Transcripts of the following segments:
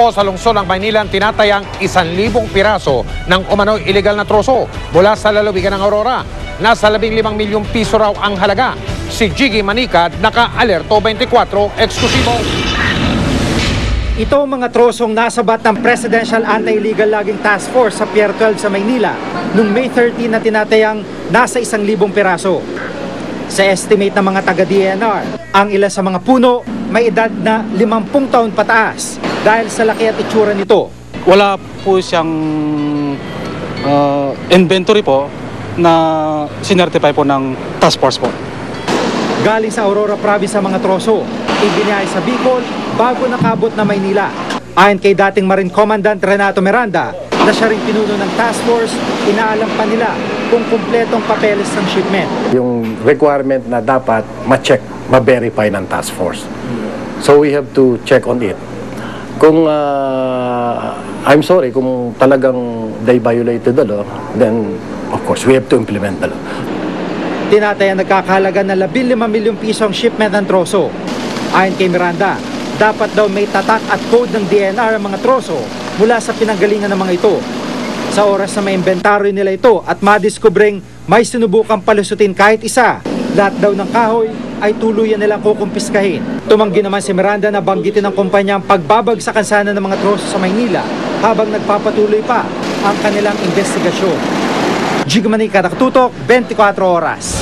po sa lungsod ng Maynila ang tinatayang 1,000 piraso ng umano'y illegal na troso mula sa lalawigan ng Aurora. Nasa 15 milyong piso raw ang halaga. Si Jiggy Manicad, naka-alerto 24, eksklusibo. Ito ang mga trosong nasabat ng Presidential Anti-Illegal Logging Task Force sa Pier 12 sa Maynila noong May 13 na tinatayang nasa 1,000 piraso. Sa estimate ng mga taga-DNR, ang ilan sa mga puno may edad na 50 taon pataas dahil sa laki at itsura nito. Wala po siyang inventory po na sinertify po ng task force po. Galing sa Aurora Province ang mga troso, ibinayay sa Bicol bago nakabot na Maynila. Ayon kay dating Marine Commandant Renato Miranda, na siya rin pinuno ng task force, inaalam pa nila kung kumpletong papeles ng shipment. Yung requirement na dapat ma-check, ma-verify ng task force. So we have to check on it. Kung, I'm sorry, kung talagang they violated the law, then of course we have to implement the law. Tinatayang nagkakahalaga na 15 milyong piso ang shipment ng troso. Ayon kay Miranda, dapat daw may tatak at code ng DNR ang mga troso mula sa pinanggalingan ng mga ito. Sa oras na may inventaryo nila ito at madiskubreng may sinubukang palusutin kahit isa, lahat daw ng kahoy ay tuluyan nilang kukumpiskahin. Tumanggi naman si Miranda na banggitin ng kumpanya ang pagbabagsakan sana ng mga troso sa Maynila habang nagpapatuloy pa ang kanilang investigasyon. Jiggy Manicad, nakatutok, 24 oras.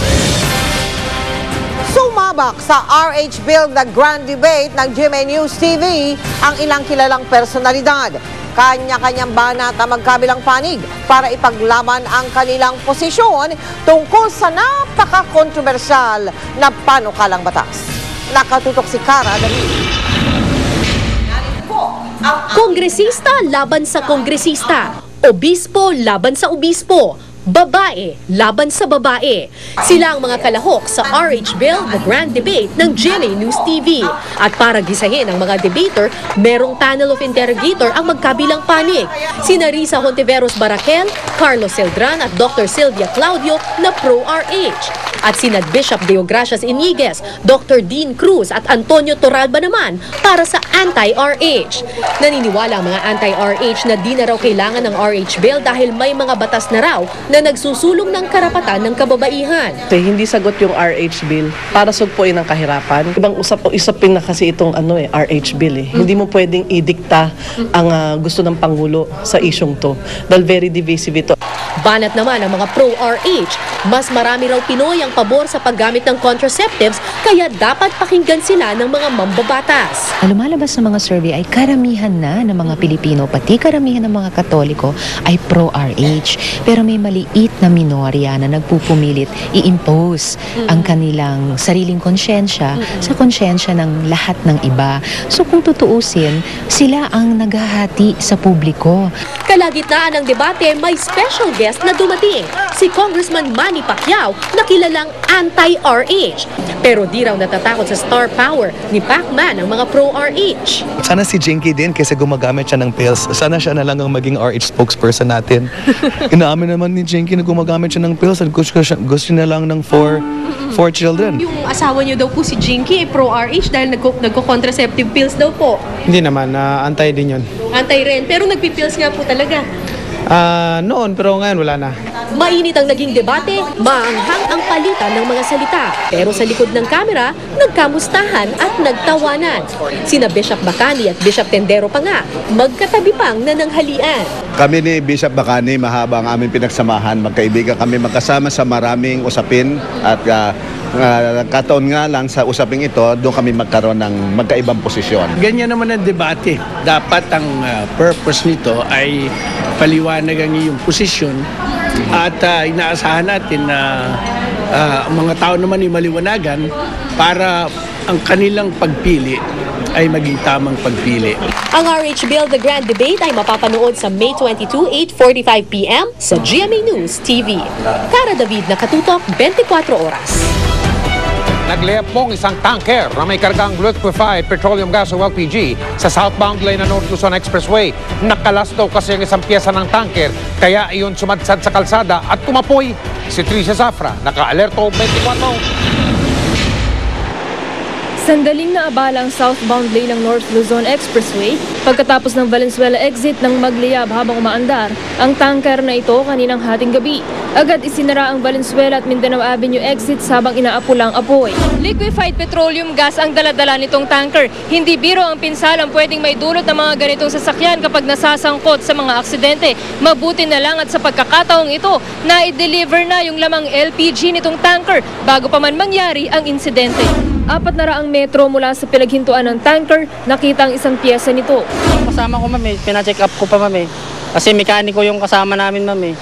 Sumabak sa RH Bill na Grand Debate ng GMA News TV ang ilang kilalang personalidad. Kanya-kanyang banat ang magkabilang panig para ipaglaban ang kanilang posisyon tungkol sa napaka-kontrobersyal na panukalang batas. Nakatutok si Cara David. Kongresista laban sa kongresista, obispo laban sa obispo, babae laban sa babae. Sila ang mga kalahok sa RH Bill na Grand Debate ng GMA News TV. At para gisahin ang mga debater, merong panel of interrogator ang magkabilang panig. Sina Risa Hontiveros Barakel, Carlos Celdran at Dr. Sylvia Claudio na pro-RH. At sina Bishop Deogracias Iniguez, Dr. Dean Cruz at Antonio Torralba naman para sa anti-RH. Naniniwala ang mga anti-RH na di na raw kailangan ng RH Bill dahil may mga batas na raw na nagsusulong ng karapatan ng kababaihan. Hindi sagot yung RH Bill para sugpuin ang kahirapan. Ibang usapin na kasi itong RH Bill eh. Hindi mo pwedeng idikta ang gusto ng Pangulo sa isyong to. Dahil very divisive ito. Banat naman ang mga pro-RH, mas marami raw Pinoy ang pabor sa paggamit ng contraceptives kaya dapat pakinggan sila ng mga mambabatas. Lumalabas sa mga survey ay karamihan na ng mga Pilipino, pati karamihan ng mga Katoliko ay pro-RH. Pero may maliit na minorya na nagpupumilit i-impose ang kanilang sariling konsyensya sa konsyensya ng lahat ng iba. So kung tutuusin, sila ang naghahati sa publiko. Kalagitnaan ng debate, may special guest na dumating, si Congressman Manny Pacquiao na kilalang anti-RH. Pero di raw natatakot sa star power ni Pacman ang mga pro-RH. Sana si Jinky din kasi gumagamit siya ng pills. Sana siya na lang ang maging RH spokesperson natin. Inaamin naman ni Jinky na gumagamit siya ng pills at gusto na lang ng four children. Yung asawa niyo daw po si Jinky pro-RH dahil nagko-contraceptive pills daw po. Hindi naman, antay din yun. Antay rin, pero nagpipills nga po talaga. Noon, pero ngayon wala na. Mainit ang naging debate, maanghang ang palitan ng mga salita. Pero sa likod ng kamera, nagkamustahan at nagtawanan. Sina Bishop Bacani at Bishop Tendero pa nga, magkatabi pang nananghalian. Kami ni Bishop Bacani, mahaba ang aming pinagsamahan. Magkaibigan kami magkasama sa maraming usapin at kataon nga lang sa usaping ito, doon kami magkaroon ng magkaibang posisyon. Ganyan naman ang debate. Dapat ang purpose nito ay paliwanag ang iyong posisyon at inaasahan natin na ang mga tao naman ay maliwanagan para ang kanilang pagpili ay maging tamang pagpili. Ang RH Bill The Grand Debate ay mapapanood sa May 22, 8:45 p.m. sa GMA News TV. Cara David, nakatutok, 24 oras. Nagliyap pong isang tanker na may kargang liquefied petroleum gas o LPG sa southbound lane ng North Luzon Expressway. Nakalas daw kasi ang isang pyesa ng tanker, kaya iyon sumadsad sa kalsada at tumapoy. Si Tricia Zafra, naka-alerto 24. Sandaling naabala ang southbound lane ng North Luzon Expressway pagkatapos ng Valenzuela exit ng magliyab habang umaandar ang tanker na ito kaninang hating gabi. Agad isinara ang Valenzuela at Mindanao Avenue exits habang inaapulang apoy. Liquefied petroleum gas ang daladala nitong tanker. Hindi biro ang pinsalang pwedeng may dulot ng mga ganitong sasakyan kapag nasasangkot sa mga aksidente. Mabuti na lang at sa pagkakataong ito, na-deliver na yung lamang LPG nitong tanker bago pa man mangyari ang insidente. 400 metro mula sa pinaghintuan ng tanker, nakita ang isang pyesa nito. Kasama ko, ma'am, pina-check up ko pa, ma'am, kasi mekaniko yung kasama namin, ma'am,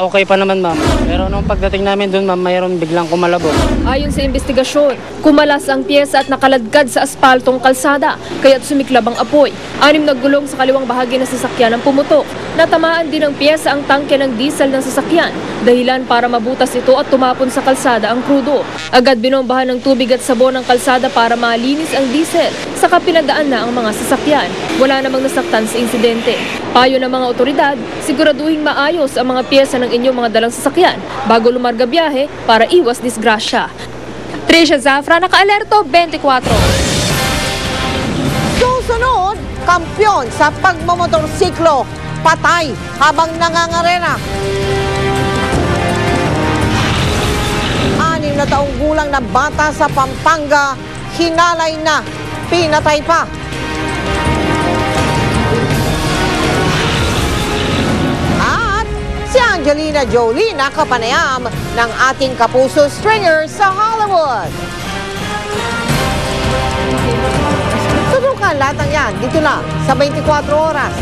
okay pa naman, ma'am. Pero nung pagdating namin doon, ma'am, mayroon biglang kumalabog. Ayon sa investigasyon, kumalas ang pyesa at nakaladkad sa aspaltong kalsada, kaya't sumiklab ang apoy. 6 na gulong sa kaliwang bahagi ng sasakyan ang pumutok. Natamaan din ng pyesa ang tangke ng diesel ng sasakyan, dahilan para mabutas ito at tumapon sa kalsada ang krudo. Agad binombahan ng tubig at sabon ang kalsada para malinis ang diesel, saka pinadaan na ang mga sasakyan. Wala namang nasaktan sa insidente. Payo ng mga otoridad, siguraduhing maayos ang mga pyesa ng inyong mga dalang sasakyan bago lumarga biyahe para iwas disgrasya. Trisha Zafra, Naka-Alerto 24. Susunod, kampyon sa pagmamotorsiklo, patay habang nangangarena. 6 na taong gulang na bata sa Pampanga, hinalay na, pinatay pa. At si Angelina Jolie nakapanayam ng ating kapuso stringer sa Hollywood. Tutukan lahat ng yan dito lang sa 24 oras.